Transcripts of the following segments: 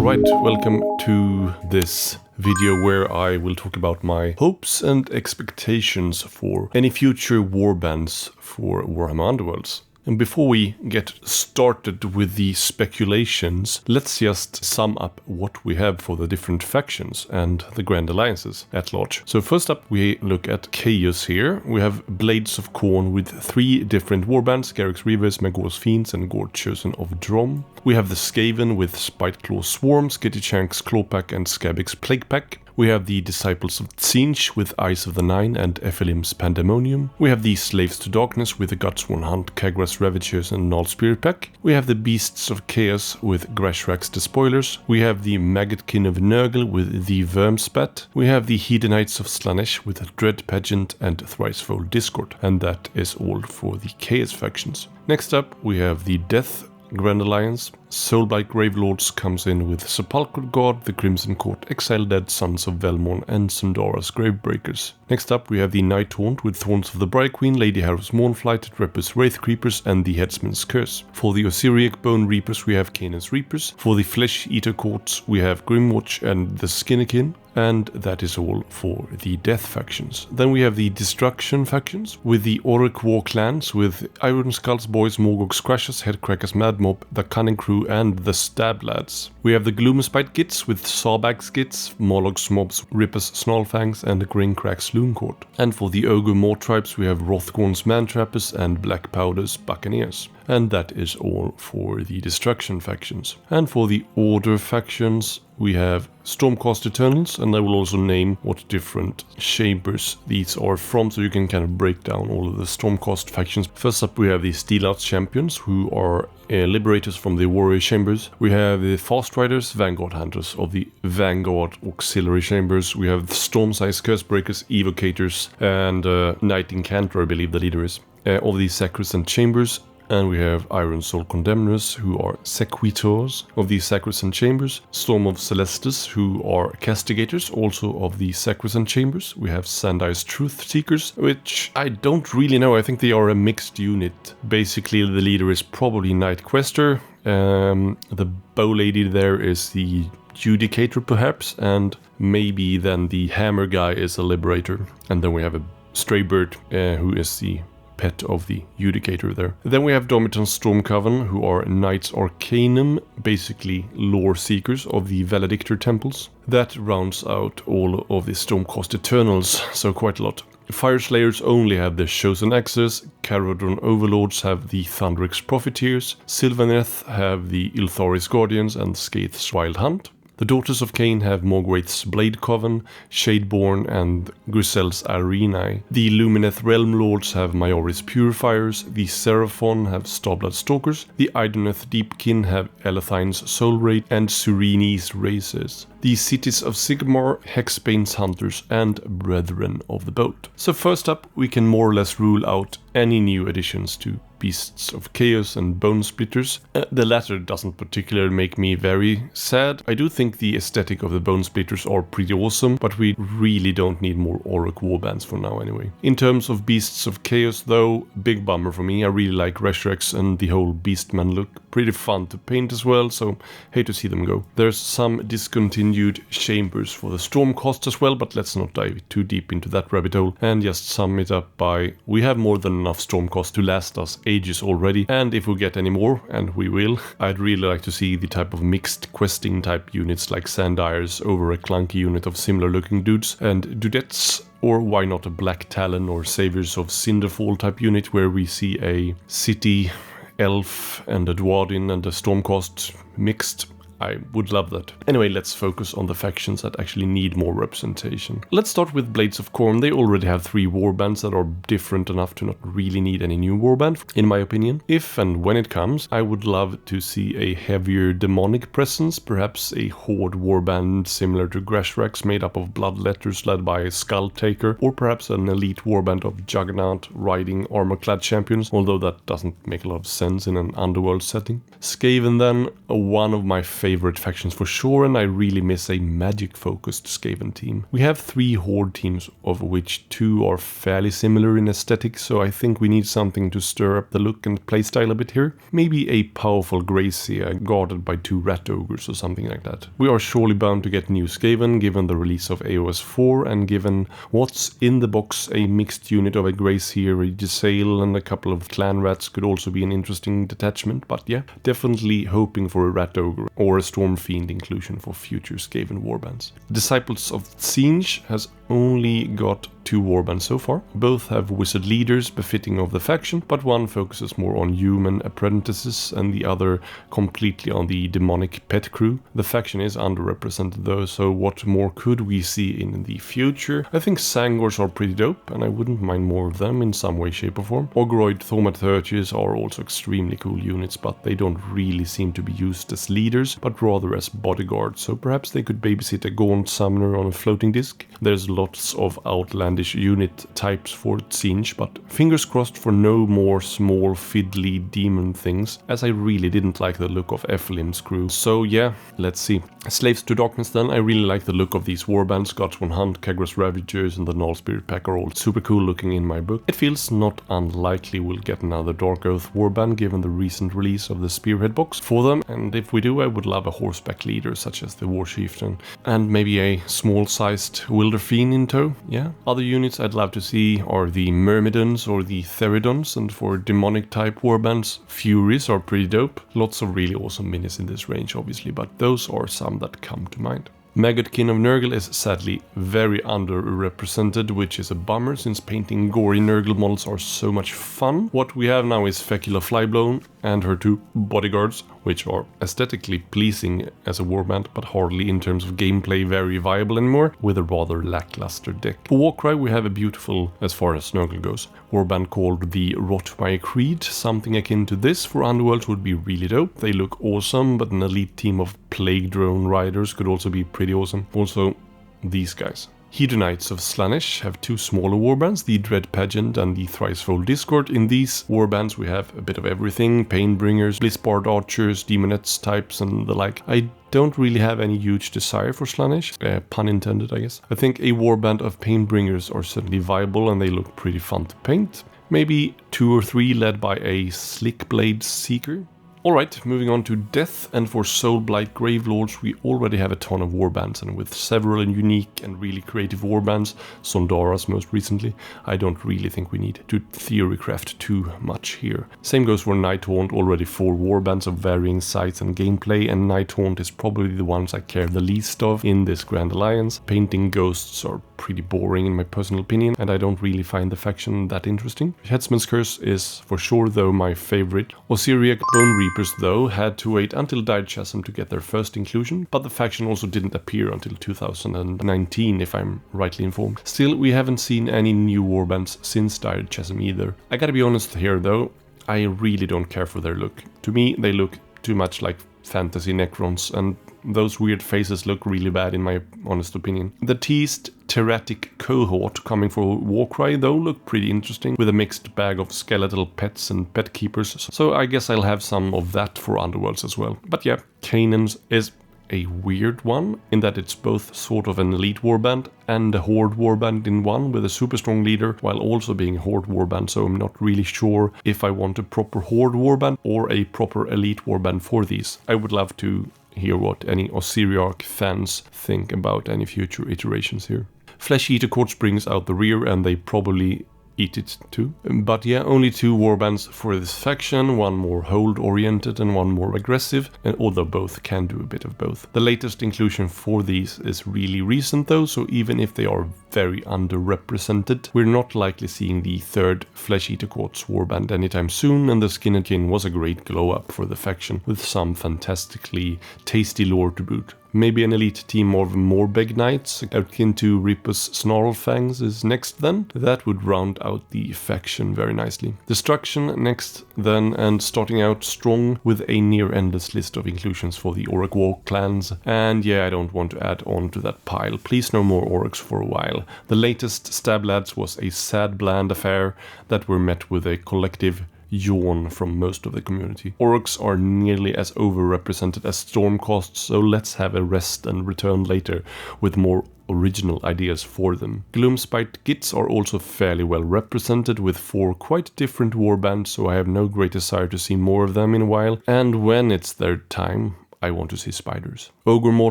Alright, welcome to this video where I will talk about my hopes and expectations for any future warbands for Warhammer Underworlds. And before we get started with the speculations, let's just sum up what we have for the different factions and the Grand Alliances at large. So first up we look at Chaos here. We have Blades of Khorne with 3 different warbands, Garruk's Reavers, Magor's Fiends and Gord Chosen of Drom. We have the Skaven with Spiteclaw Swarm, Skittichank's Clawpack and Skabbik's Plague Pack. We have the Disciples of Tzeentch with Eyes of the Nine and Ephelim's Pandemonium. We have the Slaves to Darkness with the Gutsworn Hunt, Kagras Ravagers and Null Spirit Pack. We have the Beasts of Chaos with Grashrax Despoilers. We have the Maggotkin of Nurgle with the Vermspat. We have the Hedonites of Slaanesh with Dread Pageant and Thricefold Discord. And that is all for the Chaos factions. Next up we have the Death Grand Alliance. Soulblight Gravelords comes in with Sepulchral Guard, the Crimson Court, Exiled Dead, Sons of Velmorn and Sundara's Gravebreakers. Next up we have the Night Haunt with Thorns of the Bright Queen, Lady Harrow's Mournflight, Repus Wraith Creepers and the Headsman's Curse. For the Osiriac Bone Reapers we have Canaan's Reapers. For the Flesh Eater Courts we have Grimwatch and the Skinnikin. And that is all for the Death factions. Then we have the Destruction factions with the Orruk War clans with Iron Skull's Boys, Morgog's Crashers, Headcrackers Mad Mob, the Cunning Crew and the Stab Lads. We have the Gloomspite Gits with Sawbag's Gits, Morlog's Mobs, Rippers Snarlfangs and Graincrack's Loon Court. And for the Ogre Maw tribes we have Wrothgorn's Mantrappers and Black Powder's Buccaneers. And that is all for the Destruction factions. And for the Order factions we have Stormcast Eternals, and I will also name what different chambers these are from, so you can kind of break down all of the Stormcast factions. First up we have the Steelhearts Champions, who are Liberators from the Warrior Chambers. We have the Fast Riders, Vanguard Hunters of the Vanguard Auxiliary Chambers. We have the Stormsize Cursebreakers, Evocators, and Knight Incantor, I believe the leader is, of the Sacrosanct Chambers. And we have Iron Soul Condemners, who are Sequitors of the Sacrosanct Chambers. Storm of Celestis, who are Castigators, also of the Sacrosanct Chambers. We have Sandire's Truth Seekers, which I don't really know. I think they are a mixed unit. Basically, the leader is probably Night Quester. The bow lady there is the Judicator, perhaps. And maybe then the Hammer guy is a Liberator. And then we have a Stray Bird, who is the pet of the Judicator there. Then we have Domiton's Stormcoven, who are Knights Arcanum, basically lore seekers of the Valedictor temples. That rounds out all of the Stormcast Eternals, so quite a lot. Fireslayers only have the Chosen Axes, Caradron Overlords have the Thunderix Profiteers, Sylvaneth have the Iltharis Guardians and Skaith's Wild Hunt. The Daughters of Cain have Morgwaith's Blade Coven, Shadeborn and Grisel's Arenae. The Lumineth Realm Lords have Majoris Purifiers, the Seraphon have Starblood Stalkers, the Idoneth Deepkin have Elethine's Soul Raid and Surene's Racers. The Cities of Sigmar, Hexbane's Hunters and Brethren of the Boat. So first up we can more or less rule out any new additions to Beasts of Chaos and Bone Splitters. The latter doesn't particularly make me very sad. I do think the aesthetic of the Bone Splitters are pretty awesome, but we really don't need more Orruk warbands for now anyway. In terms of Beasts of Chaos though, big bummer for me. I really like Reshrex and the whole Beastman look. Pretty fun to paint as well, so hate to see them go. There's some discontinued chambers for the Stormcast as well, but let's not dive too deep into that rabbit hole and just sum it up by we have more than enough Stormcast to last us ages already, and if we get any more, and we will, I'd really like to see the type of mixed questing type units like Sandire's over a clunky unit of similar looking dudes and dudettes. Or why not a Black Talon or Saviors of Cinderfall type unit where we see a city elf and a Dwarden and a Stormcast mixed. I would love that. Anyway, let's focus on the factions that actually need more representation. Let's start with Blades of Khorne. They already have 3 warbands that are different enough to not really need any new warband, in my opinion. If and when it comes, I would love to see a heavier demonic presence, perhaps a Horde warband similar to Grashrax made up of Bloodletters led by a Skulltaker, or perhaps an elite warband of Juggernaut riding armor-clad champions, although that doesn't make a lot of sense in an Underworld setting. Skaven then, one of my favorite favorite factions for sure, and I really miss a magic-focused Skaven team. We have 3 Horde teams, of which 2 are fairly similar in aesthetics, so I think we need something to stir up the look and playstyle a bit here. Maybe a powerful Gracia guarded by 2 Rat Ogres or something like that. We are surely bound to get new Skaven given the release of AOS 4 and given what's in the box, a mixed unit of a Gracia, a Giselle and a couple of Clan Rats could also be an interesting detachment, but yeah, definitely hoping for a Rat Ogre or a Storm Fiend inclusion for future Skaven warbands. Disciples of Tzeentch has only got 2 warbands so far. Both have wizard leaders befitting of the faction, but one focuses more on human apprentices and the other completely on the demonic pet crew. The faction is underrepresented though, so what more could we see in the future? I think Sangors are pretty dope, and I wouldn't mind more of them in some way, shape or form. Ogroid Thaumaturges are also extremely cool units, but they don't really seem to be used as leaders, but rather as bodyguards, so perhaps they could babysit a Gaunt Summoner on a floating disc. There's lots of outlandish unit types for Tzeentch, but fingers crossed for no more small fiddly demon things, as I really didn't like the look of Ephelim's crew. So yeah, let's see. Slaves to Darkness then, I really like the look of these warbands. Godsworn Hunt, Kagros Ravagers and the Null Spirit Pack are all super cool looking in my book. It feels not unlikely we'll get another Dark Oath warband given the recent release of the Spearhead box for them, and if we do I would love a horseback leader such as the War Chieftain and maybe a small sized Wilder Fiend in tow. Yeah. Other units I'd love to see are the Myrmidons or the Theridons, and for demonic type warbands, Furies are pretty dope. Lots of really awesome minis in this range obviously, but those are some that come to mind. Maggotkin of Nurgle is sadly very underrepresented, which is a bummer since painting gory Nurgle models are so much fun. What we have now is Fecula Flyblown and her 2 bodyguards, which are aesthetically pleasing as a warband, but hardly in terms of gameplay very viable anymore, with a rather lackluster deck. For Warcry we have a beautiful, as far as Nurgle goes, warband called the Rotmire Creed. Something akin to this for Underworlds would be really dope. They look awesome, but an elite team of Plague Drone Riders could also be pretty awesome. Also, these guys. Hedonites of Slaanesh have 2 smaller warbands, the Dread Pageant and the Thricefold Discord. In these warbands we have a bit of everything, Painbringers, Blizzbard Archers, Demonettes types and the like. I don't really have any huge desire for Slaanesh, pun intended I guess. I think a warband of Painbringers are certainly viable and they look pretty fun to paint. Maybe 2 or 3 led by a Slickblade Seeker. Alright, moving on to Death, and for Soulblight Gravelords we already have a ton of warbands, and with several unique and really creative warbands, Sondara's most recently, I don't really think we need to theorycraft too much here. Same goes for Nighthaunt, already 4 warbands of varying size and gameplay, and Nighthaunt is probably the ones I care the least of in this Grand Alliance. Painting ghosts are pretty boring in my personal opinion, and I don't really find the faction that interesting. Headsman's Curse is for sure though my favorite. Osiriac Bone Reapers though had to wait until Dire Chasm to get their first inclusion, but the faction also didn't appear until 2019 if I'm rightly informed. Still, we haven't seen any new warbands since Dire Chasm either. I gotta be honest here though, I really don't care for their look. To me they look too much like fantasy Necrons, and those weird faces look really bad in my honest opinion. The teased Terratic cohort coming for Warcry though look pretty interesting, with a mixed bag of skeletal pets and pet keepers, so I guess I'll have some of that for Underworlds as well. But yeah, Canaan's is a weird one, in that it's both sort of an elite warband and a horde warband in one, with a super strong leader while also being a horde warband, so I'm not really sure if I want a proper horde warband or a proper elite warband for these. I would love to hear what any Osiriarch fans think about any future iterations here. Flesh Eater Courts brings out the rear, and they probably eat it too. But yeah, only 2 warbands for this faction, one more hold oriented and one more aggressive, and although both can do a bit of both. The latest inclusion for these is really recent though, so even if they are very underrepresented, we're not likely seeing the 3rd Flesh Eater Courts warband anytime soon, and the Skin and Kin was a great glow up for the faction, with some fantastically tasty lore to boot. Maybe an elite team of Morbeg Knights, akin to Rippus Snarlfangs is next then. That would round out the faction very nicely. Destruction next then, and starting out strong with a near endless list of inclusions for the Orc War clans. And yeah, I don't want to add on to that pile. Please no more Orcs for a while. The latest Stab Lads was a sad bland affair that were met with a collective yawn from most of the community. Orcs are nearly as overrepresented as Stormcasts, so let's have a rest and return later with more original ideas for them. Gloomspite Gits are also fairly well represented with 4 quite different warbands, so I have no great desire to see more of them in a while, and when it's their time, I want to see spiders. Ogre Maw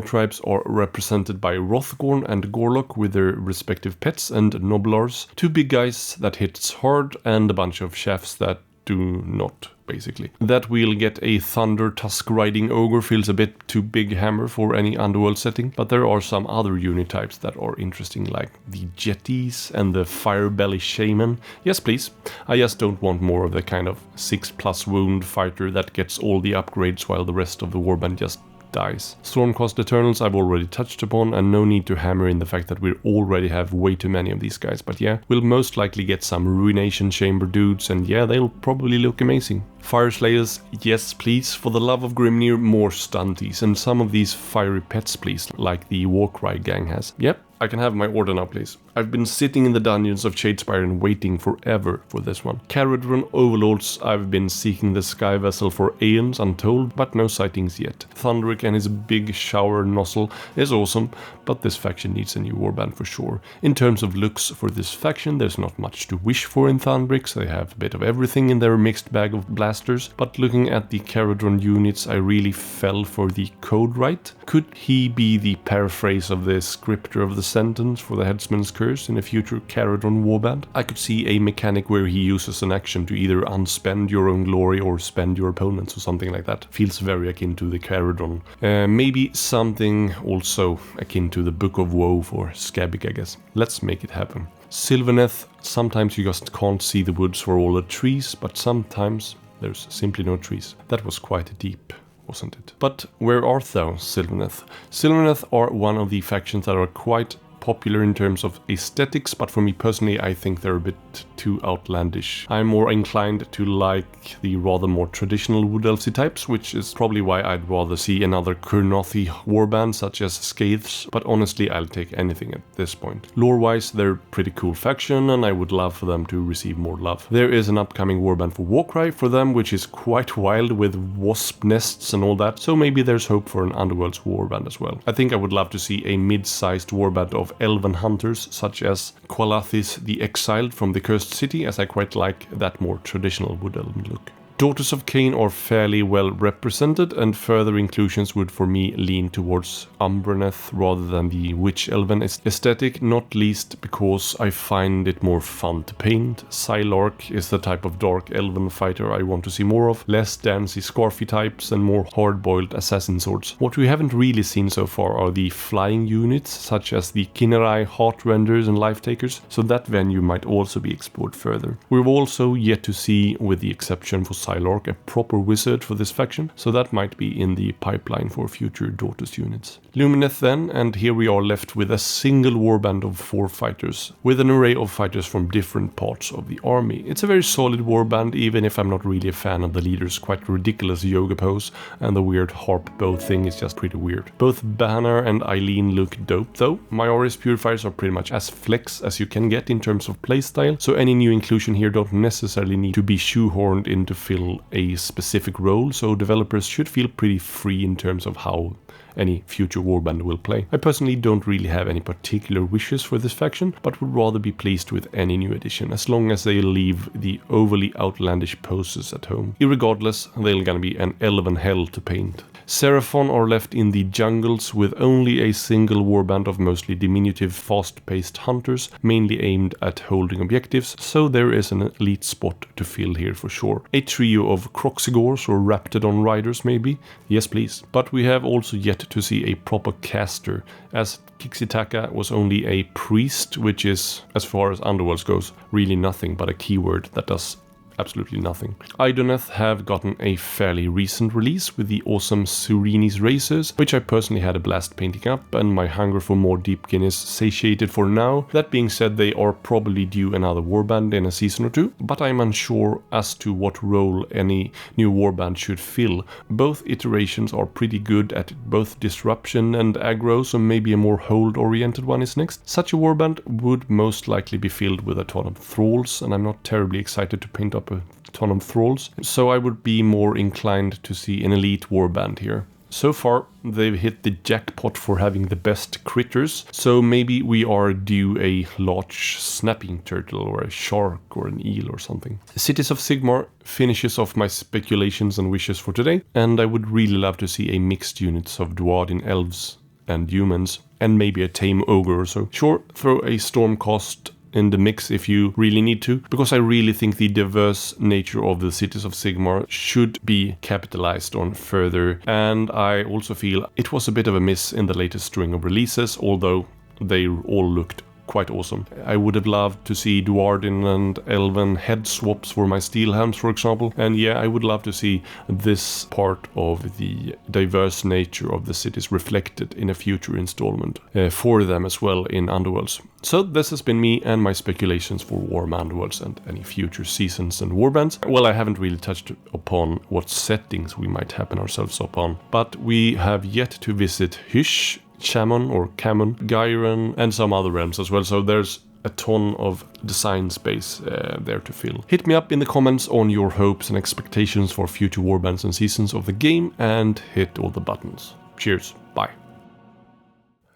tribes are represented by Rothgorn and Gorlock with their respective pets and Noblars, 2 big guys that hits hard and a bunch of chefs that do not, basically. That we'll get a Thunder Tusk riding ogre feels a bit too big hammer for any Underworld setting, but there are some other unit types that are interesting, like the Jetties and the Firebelly Shaman. Yes please, I just don't want more of the kind of 6+ wound fighter that gets all the upgrades while the rest of the warband just dies. Stormcast Eternals I've already touched upon, and no need to hammer in the fact that we already have way too many of these guys, but yeah, we'll most likely get some Ruination Chamber dudes, and yeah, they'll probably look amazing. Fire Slayers, yes please, for the love of Grimnir, more stunties, and some of these fiery pets please, like the Warcry gang has. Yep, I can have my order now please. I've been sitting in the dungeons of Shadespire and waiting forever for this one. Caradron Overlords, I've been seeking the Sky Vessel for aeons untold, but no sightings yet. Thunderic and his big shower nozzle is awesome, but this faction needs a new warband for sure. In terms of looks for this faction, there's not much to wish for in Thunderic, they have a bit of everything in their mixed bag of blasters, but looking at the Caradron units, I really fell for the Code Right. Could he be the paraphrase of the scripter of the sentence for the Headsman's Curse in a future Caradron warband? I could see a mechanic where he uses an action to either unspend your own glory or spend your opponent's or something like that. Feels very akin to the Caradron. Maybe something also akin to the Book of Woe for Skabic, I guess. Let's make it happen. Sylvaneth, sometimes you just can't see the woods for all the trees, but sometimes there's simply no trees. That was quite deep, wasn't it? But where art thou, Sylvaneth? Sylvaneth are one of the factions that are quite popular in terms of aesthetics, but for me personally I think they're a bit too outlandish. I'm more inclined to like the rather more traditional Wood Elfsy types, which is probably why I'd rather see another Kurnothi warband such as Scathes, but honestly I'll take anything at this point. Lore-wise they're a pretty cool faction and I would love for them to receive more love. There is an upcoming warband for Warcry for them, which is quite wild with wasp nests and all that, so maybe there's hope for an Underworlds warband as well. I think I would love to see a mid-sized warband of elven hunters such as Qualathis the Exiled from the Cursed City, as I quite like that more traditional Wood Elven look. Daughters of Cain are fairly well represented, and further inclusions would for me lean towards Umbraneth rather than the Witch Elven aesthetic, not least because I find it more fun to paint. Sylark is the type of dark elven fighter I want to see more of, less dancey scarfy types and more hard-boiled assassin swords. What we haven't really seen so far are the flying units such as the Kinnerai Heartrenders and Life Takers, so that venue might also be explored further. We've also yet to see, with the exception for Sylark, a proper wizard for this faction, so that might be in the pipeline for future Daughters units. Lumineth then, and here we are left with a single warband of 4 fighters, with an array of fighters from different parts of the army. It's a very solid warband, even if I'm not really a fan of the leader's quite ridiculous yoga pose, and the weird harp bow thing is just pretty weird. Both Banner and Eileen look dope though. My Auris Purifiers are pretty much as flex as you can get in terms of playstyle, so any new inclusion here don't necessarily need to be shoehorned in to fill a specific role, so developers should feel pretty free in terms of how any future warband will play. I personally don't really have any particular wishes for this faction, but would rather be pleased with any new addition, as long as they leave the overly outlandish poses at home. Irregardless, they're gonna be an elven hell to paint. Seraphon are left in the jungles with only a single warband of mostly diminutive, fast-paced hunters, mainly aimed at holding objectives, so there is an elite spot to fill here for sure. A trio of Croxigors or Raptidon riders maybe? Yes please. But we have also yet to see a proper caster, as Kixitaka was only a priest, which is, as far as Underworlds goes, really nothing but a keyword that does absolutely nothing. Idoneth have gotten a fairly recent release with the awesome Surenis Racers, which I personally had a blast painting up, and my hunger for more Deepkin is satiated for now. That being said, they are probably due another warband in a season or two, but I'm unsure as to what role any new warband should fill. Both iterations are pretty good at both disruption and aggro, so maybe a more hold-oriented one is next. Such a warband would most likely be filled with a ton of thralls, and I'm not terribly excited to paint up a ton of thralls. So I would be more inclined to see an elite warband here. So far, they've hit the jackpot for having the best critters, so maybe we are due a large snapping turtle or a shark or an eel or something. Cities of Sigmar finishes off my speculations and wishes for today, and I would really love to see a mixed units of Dwarven elves and humans, and maybe a tame ogre or so. Sure, throw a Stormcast in the mix if you really need to, because I really think the diverse nature of the Cities of Sigmar should be capitalized on further, and I also feel it was a bit of a miss in the latest string of releases, although they all looked quite awesome. I would have loved to see Dwarven and Elven head swaps for my steel helms, for example, and yeah, I would love to see this part of the diverse nature of the cities reflected in a future installment for them as well in Underworlds. So this has been me and my speculations for Warhammer Underworlds and any future seasons and warbands. Well, I haven't really touched upon what settings we might happen ourselves upon, but we have yet to visit Hysh, Chamon or Camon, Gyron, and some other realms as well, so there's a ton of design space there to fill. Hit me up in the comments on your hopes and expectations for future warbands and seasons of the game, and hit all the buttons. Cheers, bye.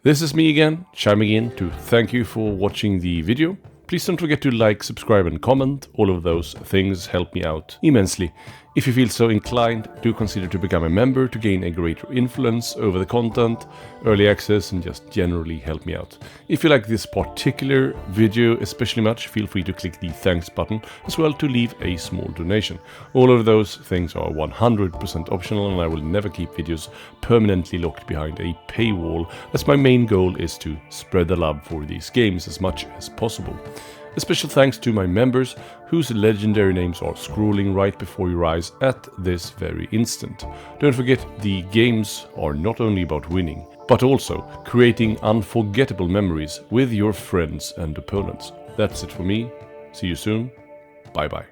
This is me again, chiming in to thank you for watching the video. Please don't forget to like, subscribe and comment. All of those things help me out immensely. If you feel so inclined, do consider to become a member to gain a greater influence over the content, early access, and just generally help me out. If you like this particular video especially much, feel free to click the thanks button as well to leave a small donation. All of those things are 100% optional, and I will never keep videos permanently locked behind a paywall, as my main goal is to spread the love for these games as much as possible. A special thanks to my members, whose legendary names are scrolling right before your eyes at this very instant. Don't forget, the games are not only about winning, but also creating unforgettable memories with your friends and opponents. That's it for me. See you soon. Bye bye.